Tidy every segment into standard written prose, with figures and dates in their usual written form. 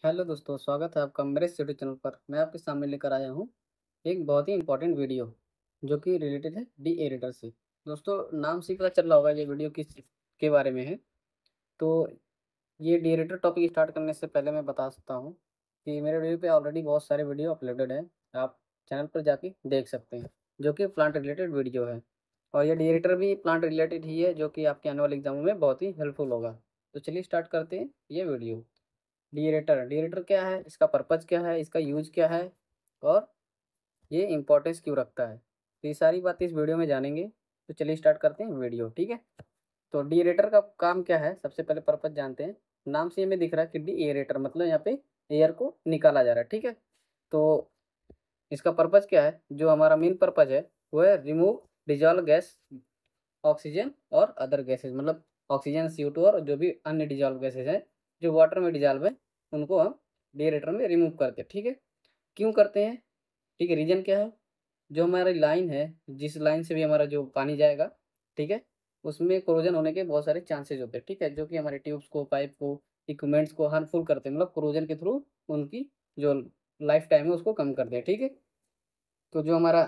Hello दोस्तों, स्वागत है आपका मेरे इस यूट्यूब चैनल पर। मैं आपके सामने लेकर आया हूँ एक बहुत ही इंपॉर्टेंट वीडियो जो कि रिलेटेड है डी एडिटर से। दोस्तों, नाम से ही पता चल रहा होगा ये वीडियो किस के बारे में है। तो ये डी एडिटर टॉपिक स्टार्ट करने से पहले मैं बता सकता हूँ कि मेरे वीडियो पे ऑलरेडी बहुत सारे वीडियो अपलोडेड हैं। आप चैनल पर जाके देख सकते हैं, जो कि प्लांट रिलेटेड वीडियो है। और ये डी एडिटर भी प्लांट रिलेटेड ही है, जो कि आपके आने वाले एग्जामों में बहुत ही हेल्पफुल होगा। तो चलिए स्टार्ट करते हैं ये वीडियो। डी एडिटर क्या है, इसका पर्पज़ क्या है, इसका यूज़ क्या है और ये इम्पोर्टेंस क्यों रखता है, तो ये सारी बातें इस वीडियो में जानेंगे। तो चलिए स्टार्ट करते हैं वीडियो, ठीक है। तो डी एडिटर का काम क्या है, सबसे पहले पर्पज़ जानते हैं। नाम से हमें दिख रहा है कि डी एरेटर मतलब यहाँ पे एयर को निकाला जा रहा है, ठीक है। तो इसका पर्पज़ क्या है, जो हमारा मेन पर्पज़ है वो है रिमूव डिजॉल्व गैस, ऑक्सीजन और अदर गैसेज, मतलब ऑक्सीजन, CO2 और जो भी अन्य डिजॉल्व गैसेज हैं जो वाटर में डिजॉल्व है, उनको हम डीएरेटर में रिमूव करते हैं, ठीक है। क्यों करते हैं, ठीक है, रीज़न क्या है। जो हमारी लाइन है, जिस लाइन से भी हमारा जो पानी जाएगा, ठीक है, उसमें कोरोजन होने के बहुत सारे चांसेज होते हैं, ठीक है, जो कि हमारे ट्यूब्स को, पाइप को, इक्विपमेंट्स को हार्मफुल करते हैं, मतलब कोरोजन के थ्रू उनकी जो लाइफ टाइम है उसको कम करते हैं, ठीक है। तो जो हमारा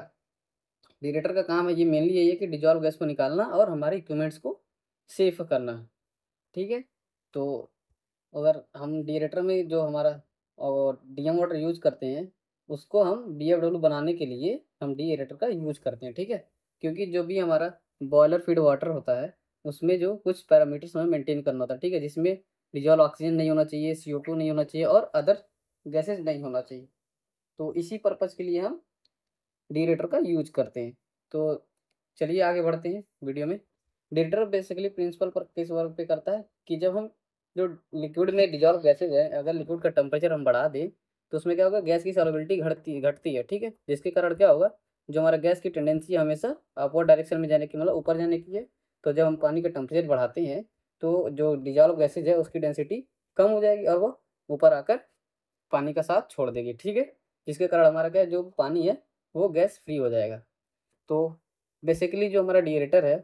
डीरेटर का काम है, ये मेनली यही है कि डिजॉल्व गैस को निकालना और हमारे इक्विपमेंट्स को सेफ करना, ठीक है। तो अगर हम डीरेटर में जो हमारा और डीएम वाटर यूज़ करते हैं, उसको हम डीएफडब्ल्यू बनाने के लिए हम डीएरेटर का यूज़ करते हैं, ठीक है। क्योंकि जो भी हमारा बॉयलर फीड वाटर होता है, उसमें जो कुछ पैरामीटर्स हमें मेंटेन करना होता है, ठीक है, जिसमें डिजॉल्व ऑक्सीजन नहीं होना चाहिए, CO2 नहीं होना चाहिए और अदर गैसेज नहीं होना चाहिए। तो इसी पर्पज़ के लिए हम डीरेटर का यूज़ करते हैं। तो चलिए आगे बढ़ते हैं वीडियो में। डीरेटर बेसिकली प्रिंसिपल पर किस वर्क पे करता है कि जब हम जो लिक्विड में डिज़ोल्व गैसेज़ है, अगर लिक्विड का टेम्परेचर हम बढ़ा दें, तो उसमें क्या होगा, गैस की सॉल्युबिलिटी घटती है, ठीक है। जिसके कारण क्या होगा, जो हमारा गैस की टेंडेंसी है हमेशा अपवर्ड डायरेक्शन में जाने की, मतलब ऊपर जाने की है। तो जब हम पानी का टेम्परेचर बढ़ाते हैं, तो जो डिज़ोल्व गैसेज़ है उसकी डेंसिटी कम हो जाएगी और वो ऊपर आकर पानी का साथ छोड़ देगी, ठीक है। जिसके कारण हमारा क्या है, जो पानी है वो गैस फ्री हो जाएगा। तो बेसिकली जो हमारा डीएरेटर है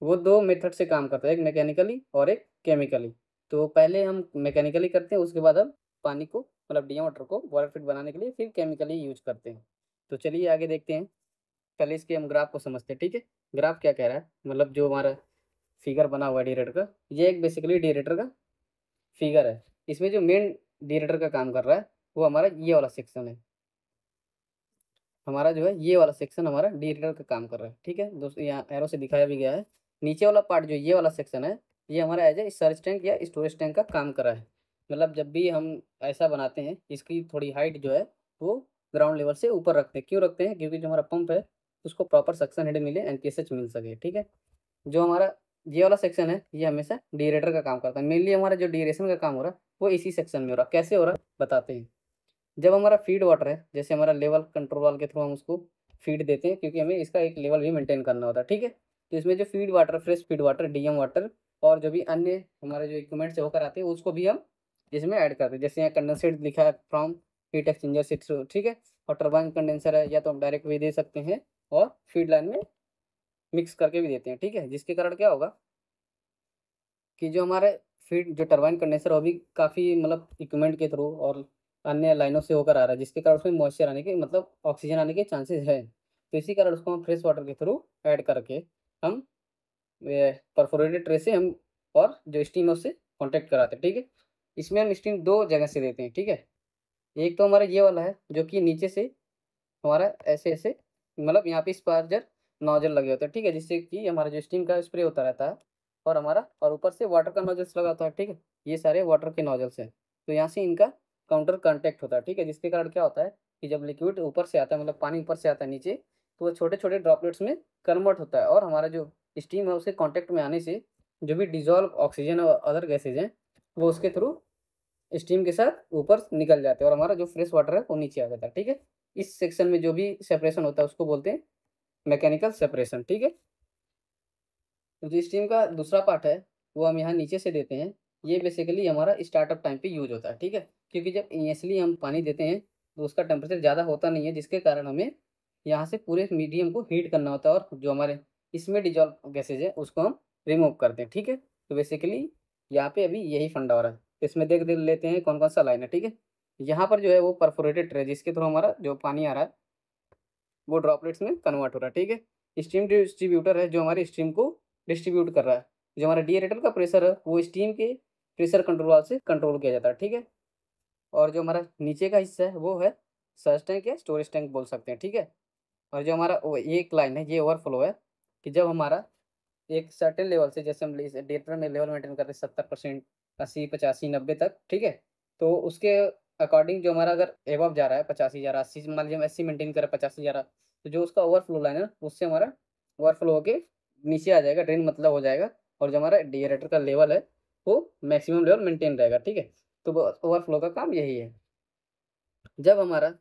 वो 2 मेथड से काम करता है, एक मैकेनिकली और एक केमिकली। तो पहले हम मैकेनिकली करते हैं, उसके बाद हम पानी को, मतलब डीएम वाटर को बॉयल फिट बनाने के लिए फिर केमिकली यूज़ करते हैं। तो चलिए आगे देखते हैं। पहले इसके हम ग्राफ को समझते हैं, ठीक है। ग्राफ क्या कह रहा है, मतलब जो हमारा फिगर बना हुआ है डीएरेटर का, ये एक बेसिकली डीएरेटर का फिगर है। इसमें जो मेन डीएरेटर का काम कर रहा है वो हमारा ये वाला सेक्शन है। हमारा जो है ये वाला सेक्शन हमारा डीरेटर का काम कर रहा है, ठीक है दोस्तों, यहाँ एरो से दिखाया भी गया है। नीचे वाला पार्ट जो ये वाला सेक्शन है, ये हमारा एज ए सर्च टैंक या स्टोरेज टैंक का काम कर रहा है। मतलब जब भी हम ऐसा बनाते हैं, इसकी थोड़ी हाइट जो है वो ग्राउंड लेवल से ऊपर रखते हैं। क्यों रखते हैं, क्योंकि जो हमारा पंप है उसको प्रॉपर सक्शन हेड मिले, एनपीएसएच मिल सके, ठीक है। जो हमारा ये वाला सेक्शन है, ये हमेशा डीरेटर का काम करता है। मेनली हमारा जो डीरेशन का काम हो रहा है वो इसी सेक्शन में हो रहा है। कैसे हो रहा है बताते हैं। जब हमारा फीड वाटर है, जैसे हमारा लेवल कंट्रोल वाल के थ्रू हम उसको फीड देते हैं, क्योंकि हमें इसका एक लेवल भी मेंटेन करना होता है, ठीक है। तो इसमें जो feed water, fresh feed water, DM water और जो भी अन्य हमारे जो इक्विपमेंट से होकर आते हैं, उसको भी हम इसमें ऐड करते हैं। जैसे यहाँ कंडेंसेट लिखा है फ्रॉम हीट एक्सचेंजर से थ्रू, ठीक है। और टरबाइन कंडेंसर है, या तो हम डायरेक्ट भी दे सकते हैं और फीड लाइन में मिक्स करके भी देते हैं, ठीक है। जिसके कारण क्या होगा कि जो हमारे फीड जो टरबाइन कंडेंसर है वो भी काफ़ी, मतलब इक्विपमेंट के थ्रू और अन्य लाइनों से होकर आ रहा है, जिसके कारण उसमें मॉइस्चर आने के, मतलब ऑक्सीजन आने के चांसेस है। तो इसी कारण उसको हम फ्रेश वाटर के थ्रू ऐड करके हम परफोरेटेड ट्रे से हम और जो स्टीम है उससे कॉन्टैक्ट कराते हैं, ठीक है। इसमें हम स्टीम 2 जगह से देते हैं, ठीक है। एक तो हमारा ये वाला है जो कि नीचे से हमारा ऐसे-ऐसे, मतलब यहाँ पे स्पार्जर नोजल लगे होते हैं, ठीक है, जिससे कि हमारा जो स्टीम का स्प्रे होता रहता है और हमारा और ऊपर से वाटर का नोजल्स लगा होता है, ठीक है। ये सारे वाटर के नोजल्स हैं। तो यहाँ से इनका काउंटर कॉन्टैक्ट होता है, ठीक है। जिसके कारण क्या होता है कि जब लिक्विड ऊपर से आता है, मतलब पानी ऊपर से आता है नीचे, तो वो छोटे-छोटे ड्रॉपलेट्स में कन्वर्ट होता है और हमारा जो स्टीम है उसके कॉन्टैक्ट में आने से जो भी डिसॉल्व ऑक्सीजन और अदर गैसेज़ हैं, वो उसके थ्रू स्टीम के साथ ऊपर निकल जाते हैं और हमारा जो फ्रेश वाटर है वो नीचे आ जाता है, ठीक है। इस सेक्शन में जो भी सेपरेशन होता है उसको बोलते हैं मैकेनिकल सेपरेशन, ठीक है। तो जो स्टीम का दूसरा पार्ट है वो हम यहाँ नीचे से देते हैं। ये बेसिकली हमारा स्टार्टअप टाइम पे यूज़ होता है, ठीक है। क्योंकि जब इनिशियली हम पानी देते हैं तो उसका टेम्परेचर ज़्यादा होता नहीं है, जिसके कारण हमें यहाँ से पूरे मीडियम को हीट करना होता है और जो हमारे इसमें डिज़ोल्व गैसेज़ है उसको हम रिमूव करते हैं, ठीक है। तो बेसिकली यहाँ पे अभी यही फंडा हो रहा है। इसमें देख देख लेते हैं कौन कौन सा लाइन है, ठीक है। यहाँ पर जो है वो परफोरेटेड ट्रे जिसके थ्रू हमारा जो पानी आ रहा है वो ड्रॉपलेट्स में कन्वर्ट हो रहा है, ठीक है। स्टीम डिस्ट्रीब्यूटर है जो हमारी स्टीम को डिस्ट्रीब्यूट कर रहा है। जो हमारा डीएरेटर का प्रेशर है वो स्टीम के प्रेशर कंट्रोल वाल्व से कंट्रोल किया जाता है, ठीक है। और जो हमारा नीचे का हिस्सा है वो है सर्ज टैंक या स्टोरेज टैंक बोल सकते हैं, ठीक है। और जो हमारा ये एक लाइन है ये ओवरफ्लो है कि जब हमारा एक सर्टेन लेवल से, जैसे हम डेटर में लेवल मेंटेन करते हैं 70%, 80, 85, 90 तक, ठीक है। तो उसके अकॉर्डिंग जो हमारा अगर एबव जा रहा है 85 जा रहा है, 80 मान लीजिए हम 80 मेंटेन करें 85 जा रहा है, तो जो उसका ओवरफ्लो लाइन है उससे हमारा ओवरफ्लो होके नीचे आ जाएगा, ड्रेन मतलब हो जाएगा। और जो हमारा डीएरेटर का लेवल है वो मैक्सिमम लेवल मेंटेन रहेगा, ठीक है। तो ओवरफ्लो का काम यही है। जब हमारा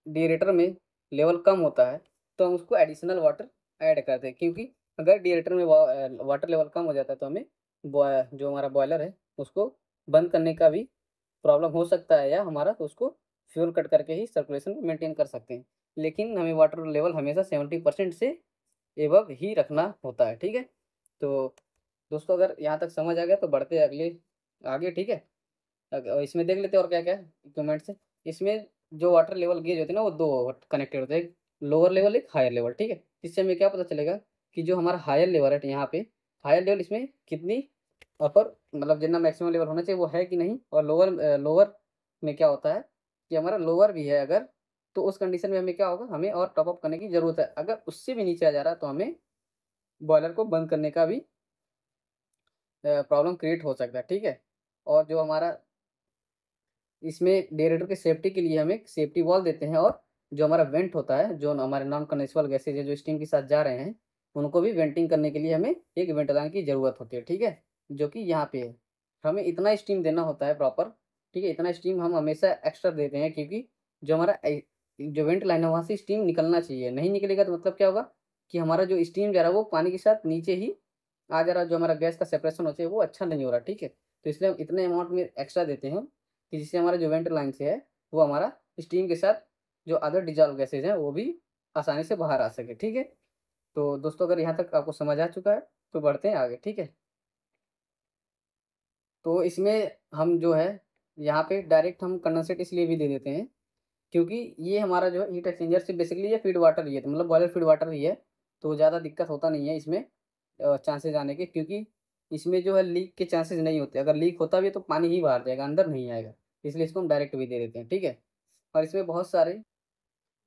डीएरेटर में लेवल कम होता है तो हम उसको एडिशनल वाटर ऐड करते हैं, क्योंकि अगर डीएरेटर में वाटर लेवल कम हो जाता है तो हमें जो हमारा बॉयलर है उसको बंद करने का भी प्रॉब्लम हो सकता है, या हमारा उसको फ्यूल कट करके ही सर्कुलेशन मेंटेन कर सकते हैं। लेकिन हमें वाटर लेवल हमेशा 70% से एबव ही रखना होता है, ठीक है। तो दोस्तों अगर यहाँ तक समझ आ गया तो बढ़ते हैं अगले आगे, ठीक है। इसमें देख लेते हैं और क्या क्या इक्विपमेंट्स है। इसमें जो वाटर लेवल गेज होते हैं ना वो दो कनेक्टेड होते हैं, एक लोअर लेवल एक हायर लेवल, ठीक है। इससे हमें क्या पता चलेगा कि जो हमारा हायर लेवल है यहाँ पे हायर लेवल इसमें कितनी अपर मतलब जितना मैक्सिमम लेवल होना चाहिए वो है कि नहीं। और लोअर लोअर में क्या होता है कि हमारा लोअर भी है अगर, तो उस कंडीशन में हमें क्या होगा, हमें और टॉप अप करने की ज़रूरत है। अगर उससे भी नीचे आ जा रहा है तो हमें बॉयलर को बंद करने का भी प्रॉब्लम क्रिएट हो सकता है, ठीक है। और जो हमारा इसमें डेरेटर की सेफ्टी के लिए हम एक सेफ्टी वॉल देते हैं, और जो हमारा वेंट होता है जो हमारे नॉन कंडेंसेबल गैसेज है जो स्टीम के साथ जा रहे हैं उनको भी वेंटिंग करने के लिए हमें एक वेंट लाइन की ज़रूरत होती है, ठीक है। जो कि यहाँ पे है, हमें इतना स्टीम देना होता है प्रॉपर, ठीक है। इतना स्टीम हम हमेशा एक्स्ट्रा देते हैं क्योंकि जो हमारा जो वेंट लाइन है वहाँ से स्टीम निकलना चाहिए। नहीं निकलेगा तो मतलब क्या होगा कि हमारा जो स्टीम जा रहा है वो पानी के साथ नीचे ही आ जा रहा है, जो हमारा गैस का सेपरेशन होता है वो अच्छा नहीं हो रहा, ठीक है। तो इसलिए हम इतने अमाउंट में एक्स्ट्रा देते हैं कि जिससे हमारा जो वेंट लाइन से है वो हमारा स्टीम के साथ जो अदर डिजॉल्व गैसेज हैं वो भी आसानी से बाहर आ सके, ठीक है। तो दोस्तों अगर यहाँ तक आपको समझ आ चुका है तो बढ़ते हैं आगे, ठीक है। तो इसमें हम जो है यहाँ पे डायरेक्ट हम कंडेंसेट इसलिए भी दे देते हैं क्योंकि ये हमारा जो है हीट एक्सचेंजर से बेसिकली ये फीड वाटर ही है, तो मतलब बॉयलर फीड वाटर ही है। तो ज़्यादा दिक्कत होता नहीं है इसमें चांसेस आने के, क्योंकि इसमें जो है लीक के चांसेस नहीं होते। अगर लीक होता भी है तो पानी ही बाहर जाएगा, अंदर नहीं आएगा। इसलिए इसको हम डायरेक्ट भी दे देते हैं, ठीक है। और इसमें बहुत सारे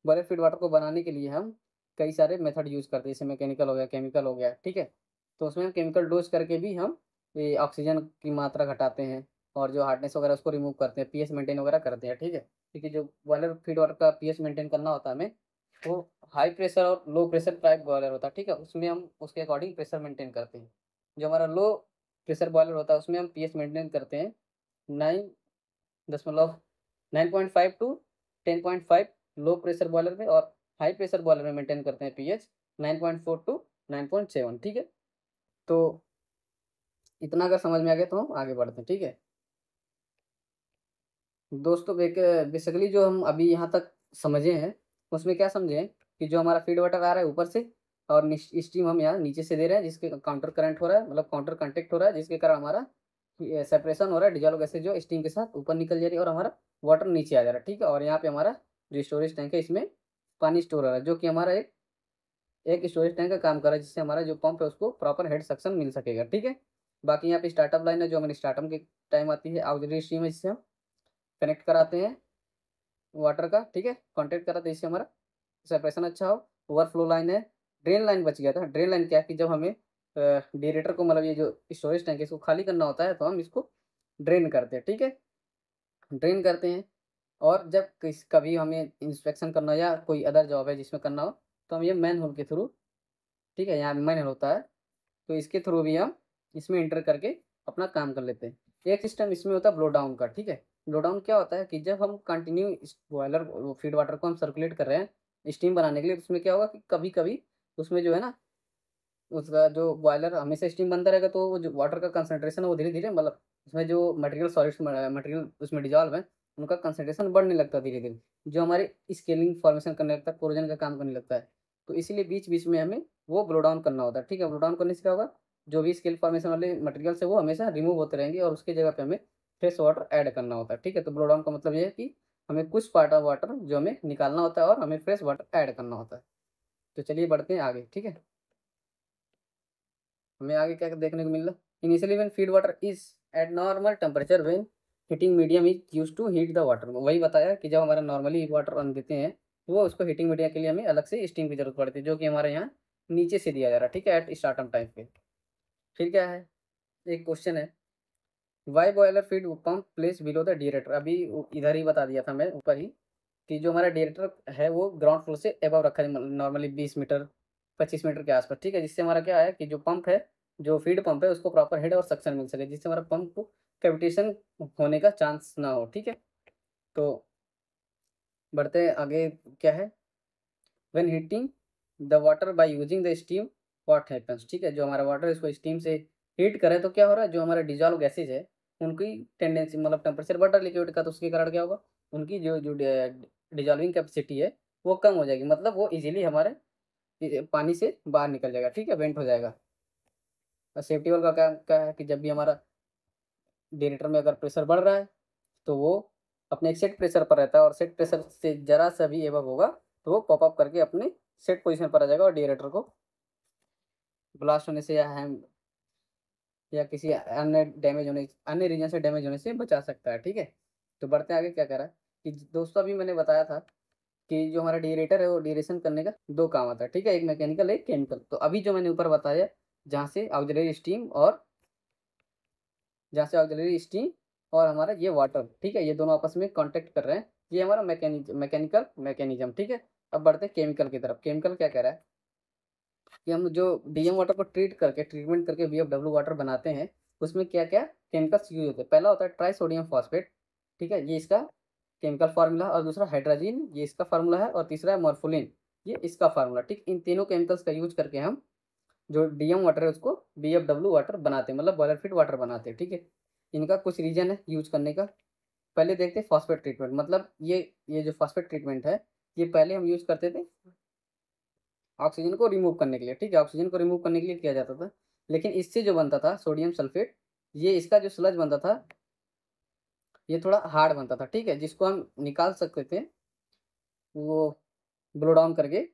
बड़े फीड वाटर को बनाने के लिए हम कई सारे मेथड यूज़ करते हैं, जैसे मैकेनिकल हो गया, केमिकल हो गया, ठीक है। तो उसमें हम केमिकल डोज करके भी हम ये ऑक्सीजन की मात्रा घटाते हैं और जो हार्डनेस वगैरह उसको रिमूव करते हैं, पीएच मेंटेन वगैरह करते हैं, ठीक है। क्योंकि जो बॉयलर फीड वाटर का पीएच मेंटेन करना होता है हमें, वो हाई प्रेशर और लो प्रेशर टाइप बॉयलर होता है, ठीक है। उसमें हम उसके अकॉर्डिंग प्रेशर मेंटेन करते हैं। जो हमारा लो प्रेशर बॉयलर होता है उसमें हम पीएच मेंटेन करते हैं 9 दशमलव 9.5 टू 10.5 लो प्रेशर बॉयलर में, और हाई प्रेशर बॉयलर में मेंटेन करते हैं पीएच 9.4 टू 9.7, ठीक है। तो इतना अगर समझ में आ गया तो हम आगे बढ़ते हैं, ठीक है। दोस्तों बेसिकली जो हम अभी यहाँ तक समझे हैं उसमें क्या समझे हैं कि जो हमारा फीड वाटर आ रहा है ऊपर से और स्टीम हम यहाँ नीचे से दे रहे हैं, जिसके काउंटर करंट हो रहा है, मतलब काउंटर कांटेक्ट हो रहा है, जिसके कारण हमारा सेपरेशन हो रहा है, डिजॉल्व गैसेज जो स्टीम के साथ ऊपर निकल जा रही है और हमारा वाटर नीचे आ जा रहा है, ठीक है। और यहाँ पे हमारा जो स्टोरेज टैंक है इसमें पानी स्टोर हो रहा है, जो कि हमारा एक एक स्टोरेज टैंक का काम कर रहा है, जिससे हमारा जो पंप है उसको प्रॉपर हेड सक्शन मिल सकेगा, ठीक है। बाकी यहाँ पे स्टार्टअप लाइन है जो हमारी स्टार्टअप के टाइम आती है, ऑक्सिलरी स्ट्रीम है जिससे हम कनेक्ट कराते हैं वाटर का, ठीक है। कॉन्टैक्ट कराते हैं इससे हमारा सेपरेशन अच्छा हो। ओवरफ्लो लाइन है। ड्रेन लाइन बच गया था। ड्रेन लाइन क्या है कि जब हमें डेरेटर को मतलब ये जो स्टोरेज टैंक है इसको खाली करना होता है तो हम इसको ड्रेन करते हैं, ठीक है। ड्रेन करते हैं। और जब कभी हमें इंस्पेक्शन करना हो या कोई अदर जॉब है जिसमें करना हो तो हम ये मैन होल के थ्रू, ठीक है, यहाँ मैन होल होता है तो इसके थ्रू भी हम इसमें इंटर करके अपना काम कर लेते हैं। एक सिस्टम इसमें होता है ब्लो डाउन का, ठीक है। ब्लो डाउन क्या होता है कि जब हम कंटिन्यू इस बॉयलर फीड वाटर को हम सर्कुलेट कर रहे हैं स्टीम बनाने के लिए, तो उसमें क्या होगा कि कभी कभी उसमें जो है ना उसका जो बॉयलर हमेशा स्टीम बनता रहेगा तो वो जो वाटर का कंसंट्रेशन है वो धीरे धीरे मतलब उसमें जो मटेरियल सॉलिड्स मटेरियल उसमें डिजॉल्व है उनका कंसंट्रेशन बढ़ने लगता है धीरे धीरे, जो हमारे स्केलिंग फॉर्मेशन करने लगता है, कोरोजन का काम करने लगता है। तो इसीलिए बीच बीच में हमें वो ब्लो डाउन करना होता है, ठीक है। ब्लो डाउन करने से क्या होगा, जो भी स्केल फॉर्मेशन वाले मटेरियल है वो हमेशा रिमूव होते रहेंगे और उसकी जगह पे हमें फ्रेश वाटर ऐड करना होता है, ठीक है। तो ब्लो डाउन का मतलब ये है कि हमें कुछ पार्ट ऑफ वाटर जो हमें निकालना होता है और हमें फ्रेश वाटर ऐड करना होता है। तो चलिए बढ़ते हैं आगे, ठीक है। हमें आगे क्या देखने को मिल रहा है, initially when feed water is at normal temperature, when heating medium is use to heat the water. वही बताया कि जब हमारा नॉर्मली वाटर हम देते हैं वो उसको हीटिंग मीडिया के लिए हमें अलग से स्टीम की जरूरत पड़ती है, जो कि हमारे यहाँ नीचे से दिया जा रहा है, ठीक है, एट स्टार्टअप टाइम पे। फिर क्या है, एक क्वेश्चन है, why boiler feed pump place below the deaerator. अभी इधर ही बता दिया था मैं ऊपर ही कि जो हमारा डिएरेटर है वो ग्राउंड फ्लोर से एबव रखा है, नॉर्मली 20 मीटर 25 मीटर के आसपास, ठीक है। जिससे हमारा क्या है कि जो पंप है, जो फीड पंप है, उसको प्रॉपर हेड और सक्शन मिल सके, जिससे हमारा पंप को कैविटेशन होने का चांस ना हो, ठीक है। तो बढ़ते आगे, क्या है, when heating the water by using the steam what happens, ठीक है। जो हमारा वाटर है इसको स्टीम से हीट करें तो क्या हो रहा है, जो हमारा डिजॉल्व गैसेज है उनकी टेंडेंसी, मतलब टेम्परेचर बढ़ रहा है लिक्विड का, तो उसके कारण क्या होगा, उनकी जो जो डिजॉल्विंग कैपेसिटी है वो कम हो जाएगी, मतलब वो इजीली हमारे पानी से बाहर निकल जाएगा, ठीक है, वेंट हो जाएगा। और सेफ्टी वाल का क्या है कि जब भी हमारा डिएरेटर में अगर प्रेशर बढ़ रहा है तो वो अपने एक सेट प्रेशर पर रहता है, और सेट प्रेशर से जरा सा भी एबव होगा तो वो पॉपअप करके अपने सेट पोजीशन पर आ जाएगा और डिएरेटर को ब्लास्ट होने से या किसी अन्य डैमेज होने, अन्य रीजन से डैमेज होने से बचा सकता है, ठीक है। तो बढ़ते आगे, क्या कह रहा है कि दोस्तों अभी मैंने बताया था कि जो हमारा डिएरेटर है वो डिएरेशन करने का दो काम आता है, ठीक है, एक मैकेनिकल एक केमिकल। तो अभी जो मैंने ऊपर बताया, जहाँ से ऑक्सिलरी स्टीम और जहाँ से ऑक्सिलरी स्टीम और हमारा ये वाटर, ठीक है, ये दोनों आपस में कांटेक्ट कर रहे हैं, ये हमारा मैकेनिकल मैकेनिज्म, ठीक है। अब बढ़ते हैं केमिकल की तरफ। केमिकल क्या कह रहा है कि हम जो डीएम वाटर को ट्रीटमेंट करके वीएफडब्ल्यू वाटर बनाते हैं, उसमें क्या क्या केमिकल्स यूज होते हैं। पहला होता है ट्राई सोडियम फॉस्फेट, ठीक है, ये इसका केमिकल फार्मूला है, और दूसरा हाइड्रोजीन, ये इसका फार्मूला है, और तीसरा है मॉर्फोलिन, ये इसका फार्मूला, ठीक। इन तीनों केमिकल्स का यूज करके हम जो डीएम वाटर है उसको बीएफडब्ल्यू वाटर बनाते हैं, मतलब बॉयलर फीड वाटर बनाते हैं, ठीक है। इनका कुछ रीजन है यूज करने का। पहले देखते हैं फॉस्फेट ट्रीटमेंट, मतलब ये जो फॉस्फेट ट्रीटमेंट है, ये पहले हम यूज करते थे ऑक्सीजन को रिमूव करने के लिए, ठीक है, ऑक्सीजन को रिमूव करने के लिए किया जाता था। लेकिन इससे जो बनता था सोडियम सल्फेट, ये इसका जो स्लज बनता था ये थोड़ा हार्ड बनता था, ठीक है, जिसको हम निकाल सकते थे वो ब्लो डाउन करके।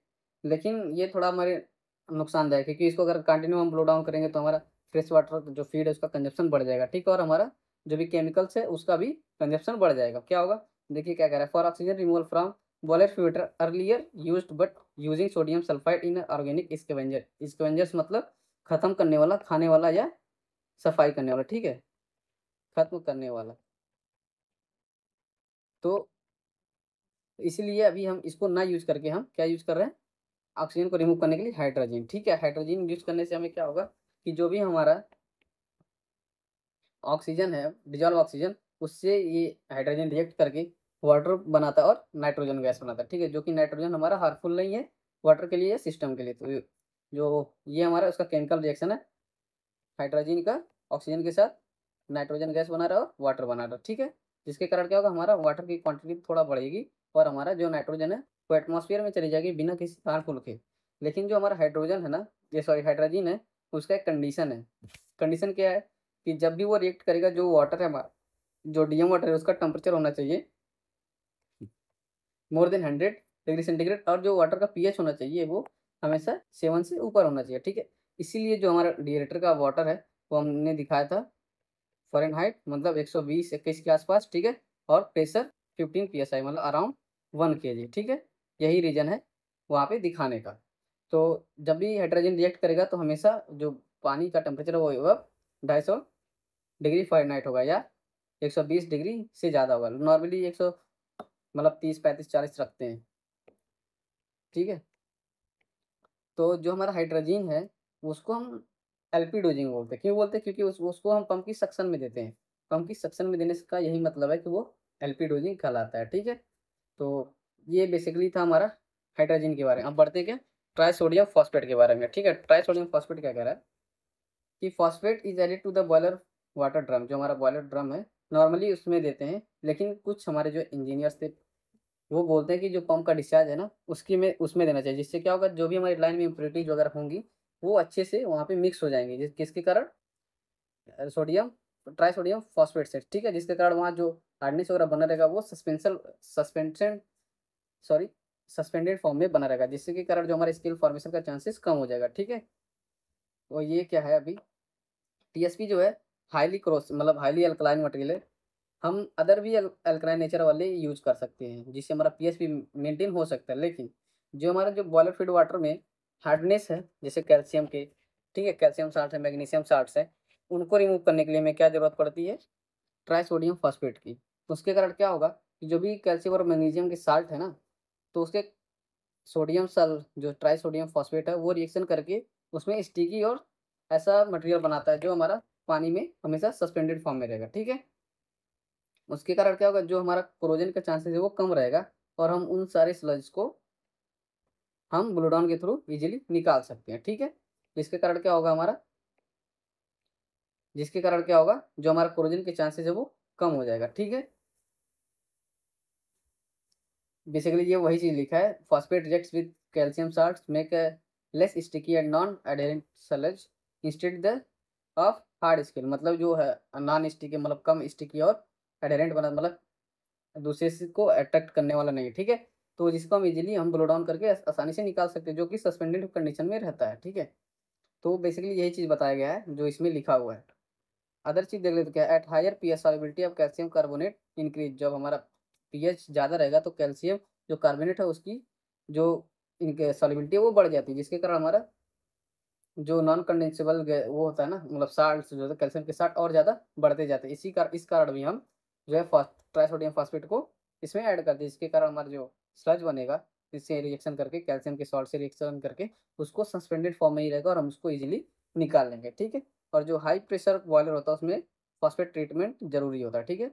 लेकिन ये थोड़ा हमारे नुकसानदायक है, क्योंकि इसको अगर कंटिन्यू हम ब्लो डाउन करेंगे तो हमारा फ्रेश वाटर जो फीड है उसका कंजप्शन बढ़ जाएगा, ठीक है, और हमारा जो भी केमिकल्स है उसका भी कंजप्शन बढ़ जाएगा। क्या होगा, देखिए क्या कह रहा है, for oxygen removal from boiler feedwater earlier used but using sodium sulphide in organic scavenger. Scavengers मतलब खत्म करने वाला, खाने वाला या सफाई करने वाला, ठीक है, खत्म करने वाला। तो इसीलिए अभी हम इसको ना यूज करके हम क्या यूज कर रहे हैं, ऑक्सीजन को रिमूव करने के लिए हाइड्रोजन, ठीक है। हाइड्रोजन यूज करने से हमें क्या होगा कि जो भी हमारा ऑक्सीजन है, डिजॉल्व ऑक्सीजन, उससे ये हाइड्रोजन रिएक्ट करके वाटर बनाता है और नाइट्रोजन गैस बनाता है, ठीक है, जो कि नाइट्रोजन हमारा हार्मफुल नहीं है वाटर के लिए या सिस्टम के लिए। तो जो ये हमारा उसका केमिकल रिएक्शन है, हाइड्रोजन का ऑक्सीजन के साथ नाइट्रोजन गैस बना रहा है और वाटर बना रहा है, ठीक है। जिसके कारण क्या होगा, हमारा वाटर की क्वांटिटी थोड़ा बढ़ेगी और हमारा जो नाइट्रोजन है वो एटमॉस्फेयर में चली जाएगी बिना किसी हार्मफुल के। लेकिन जो हमारा हाइड्रोजन है ना, ये सॉरी हाइड्रोजन है, उसका एक कंडीशन है। कंडीशन क्या है कि जब भी वो रिएक्ट करेगा, जो वाटर है हमारा, जो डीएम वाटर है, उसका टेम्परेचर होना चाहिए मोर देन 100 डिग्री सेंटीग्रेड, और जो वाटर का पीएच होना चाहिए वो हमेशा 7 से ऊपर होना चाहिए, ठीक है। इसीलिए जो हमारा डिएरेटर का वाटर है वो हमने दिखाया था फ़ारेनहाइट, मतलब 120-21 के आसपास, ठीक है, और प्रेशर 15 पीएसआई, मतलब अराउंड 1 केजी, ठीक है। यही रीज़न है वहाँ पे दिखाने का। तो जब भी हाइड्रोजन रिएक्ट करेगा तो हमेशा जो पानी का टेम्परेचर वो होगा 250 डिग्री फ़ारेनहाइट होगा, या 120 डिग्री से ज़्यादा होगा। नॉर्मली 100, मतलब 30 35 40 रखते हैं, ठीक है। तो जो हमारा हाइड्रोजन है उसको हम एलपी डोजिंग बोलते हैं। क्यों बोलते हैं, क्योंकि उसको हम पंप की सक्शन में देते हैं। पंप की सक्शन में देने का यही मतलब है कि वो एलपी डोजिंग कहलाता है, ठीक है। तो ये बेसिकली था हमारा हाइड्रोजन के बारे में। अब बढ़ते क्या, ट्राइसोडियम फॉस्फेट के बारे में, ठीक है। ट्राइसोडियम फॉस्फेट क्या कह रहा है कि phosphate is added to the boiler water drum. जो हमारा बॉयलर ड्रम है नॉर्मली उसमें देते हैं, लेकिन कुछ हमारे जो इंजीनियर्स थे वो बोलते हैं कि जो पंप का डिस्चार्ज है ना उसकी में उसमें देना चाहिए, जिससे क्या होगा, जो भी हमारी लाइन में इम्प्योरिटीज वगैरह होंगी वो अच्छे से वहाँ पे मिक्स हो जाएंगी, किसके कारण, सोडियम ट्राइसोडियम फॉस्फेट से, ठीक है, जिसके कारण वहाँ जो हार्डनेस वगैरह बना रहेगा वो सस्पेंडेड फॉर्म में बना रहेगा, जिससे के कारण जो हमारे स्केल फॉर्मेशन का चांसेस कम हो जाएगा, ठीक है। तो ये क्या है, अभी टीएसपी जो है हाईली क्रॉस मतलब हाईली अल्कलाइन मटेरियल है। हम अदर भी अल्कलाइन नेचर वाले यूज कर सकते हैं, जिससे हमारा पीएच भी मेंटेन हो सकता है। लेकिन जो हमारा जो बॉयलर फीड वाटर में हार्डनेस है, जैसे कैल्शियम के, ठीक है, कैल्शियम साल्ट है, मैग्नीशियम साल्ट है, उनको रिमूव करने के लिए हमें क्या ज़रूरत पड़ती है, ट्राइसोडियम फॉस्फेट की। तो उसके कारण क्या होगा कि जो भी कैल्शियम और मैग्नीशियम के साल्ट है ना, तो उसके सोडियम सल जो ट्राइसोडियम फॉस्फेट है वो रिएक्शन करके उसमें स्टिकी और ऐसा मटेरियल बनाता है जो हमारा पानी में हमेशा सस्पेंडेड फॉर्म में रहेगा, ठीक है। उसके कारण क्या होगा, जो हमारा कोरोजन का चांसेस है वो कम रहेगा, और हम उन सारे स्लज को हम ब्लो डाउन के थ्रू इजीली निकाल सकते हैं, ठीक है। जिसके कारण क्या होगा हमारा, जिसके कारण क्या होगा, जो हमारा कोरोजन के चांसेस है वो कम हो जाएगा, ठीक है। बेसिकली ये वही चीज लिखा है, phosphate reacts with calcium salts make a less sticky and non adherent sludge instead the of hard scale, मतलब जो है नॉन स्टिकी मतलब कम स्टिकी और एडहेरेंट बना मतलब दूसरे से को अट्रैक्ट करने वाला नहीं है, ठीक है। तो जिसको हम इजीली हम ब्लो डाउन करके आसानी से निकाल सकते हैं, जो कि सस्पेंडेड कंडीशन में रहता है, ठीक है। तो बेसिकली यही चीज़ बताया गया है जो इसमें लिखा हुआ है। अदर चीज़ देख लेते क्या है, at higher pH solubility of calcium carbonate increase, जब हमारा पीएच ज़्यादा रहेगा तो कैल्शियम जो कार्बोनेट है उसकी जो इनके सॉल्युबिलिटी है वो बढ़ जाती है, जिसके कारण हमारा जो नॉन कंडेंसेबल वो होता है ना, मतलब साल्ट जो है कैल्शियम के साथ और ज़्यादा बढ़ते जाते हैं। इस कारण भी हम जो है ट्राइसोडियम फॉस्फेट को इसमें ऐड करते हैं, जिसके कारण हमारा जो स्लज बनेगा इससे रिएक्शन करके कैल्शियम के सॉल्ट से रिएक्शन करके उसको सस्पेंडेड फॉर्म में ही रहेगा और हम उसको इजीली निकाल लेंगे, ठीक है। और जो हाई प्रेशर बॉयलर होता है उसमें फॉस्फेट ट्रीटमेंट जरूरी होता है, ठीक है।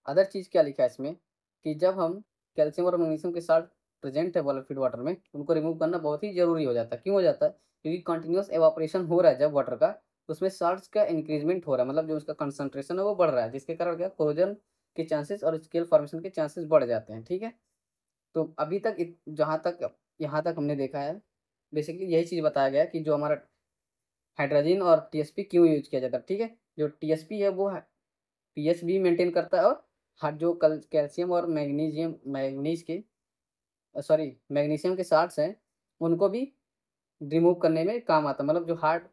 अदर चीज़ क्या लिखा है इसमें कि जब हम कैल्शियम और मैग्नीशियम के साथ प्रेजेंट है बॉयलर फीड वाटर में, उनको रिमूव करना बहुत ही ज़रूरी हो जाता है। क्यों हो जाता है, क्योंकि कंटिन्यूस एवापोरेशन हो रहा है जब वाटर का, तो उसमें साल्ट्स का इंक्रीजमेंट हो रहा है, मतलब जो उसका कंसंट्रेशन है वो बढ़ रहा है, जिसके कारण क्या कोरोजन के चांसेस और स्केल फॉर्मेशन के चांसेस बढ़ जाते हैं, ठीक है। तो अभी तक जहाँ तक यहाँ तक हमने देखा है, बेसिकली यही चीज़ बताया गया है कि जो हमारा हाइड्रोजन और टीएसपी क्यों यूज किया जाता है, ठीक है। जो टीएसपी है वो पीएच भी मेंटेन करता है, और हर जो कल कैल्शियम और मैग्नीशियम के साल्ट्स हैं उनको भी रिमूव करने में काम आता है, मतलब जो हार्ड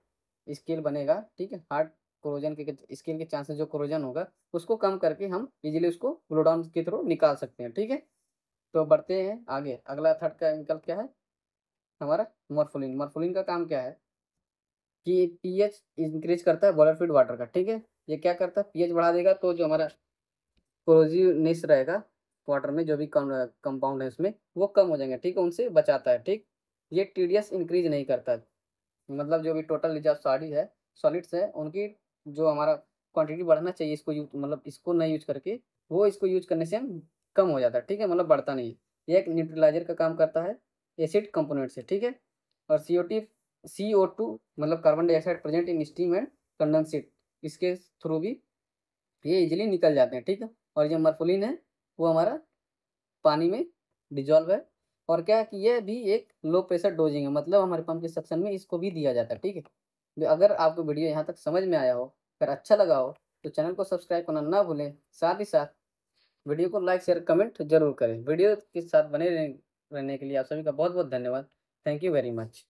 स्केल बनेगा, ठीक है, हार्ड कोरोजन के स्केल के चांसेस जो कोरोजन होगा उसको कम करके हम इजीली उसको ब्लो डाउन के थ्रू निकाल सकते हैं, ठीक है। तो बढ़ते हैं आगे, अगला थर्ड केमिकल क्या है हमारा, मॉर्फोलिन। मॉर्फोलिन का काम क्या है कि पीएच इंक्रीज करता है बॉयलर फीड वाटर का, ठीक है। ये क्या करता है, पीएच बढ़ा देगा तो जो हमारा कोरोजिवनेस रहेगा वाटर में, जो भी कंपाउंड है उसमें वो कम हो जाएंगे, ठीक है, उनसे बचाता है, ठीक। ये टीडीएस इंक्रीज नहीं करता है, मतलब जो भी टोटल रिजर्व सॉलिड्स है उनकी जो हमारा क्वांटिटी बढ़ना चाहिए, इसको यूज मतलब इसको नहीं यूज करके वो इसको यूज करने से हम कम हो जाता है, ठीक है, मतलब बढ़ता नहीं है। ये एक न्यूट्रलाइजर का काम करता है एसिड कंपोनेंट से, ठीक है। और CO2 मतलब carbon dioxide present in steam and condensate, इसके थ्रू भी ये इजीली निकल जाते हैं, ठीक है। और जो मर्फोलिन है वो हमारा पानी में डिजॉल्व है, और क्या है कि ये भी एक लो प्रेशर डोजिंग है, मतलब हमारे पंप के सेक्शन में इसको भी दिया जाता है, ठीक है। तो अगर आपको वीडियो यहाँ तक समझ में आया हो, अगर अच्छा लगा हो तो चैनल को सब्सक्राइब करना ना भूलें, साथ ही साथ वीडियो को लाइक शेयर कमेंट जरूर करें। वीडियो के साथ बने रहने के लिए आप सभी का बहुत बहुत धन्यवाद। Thank you very much.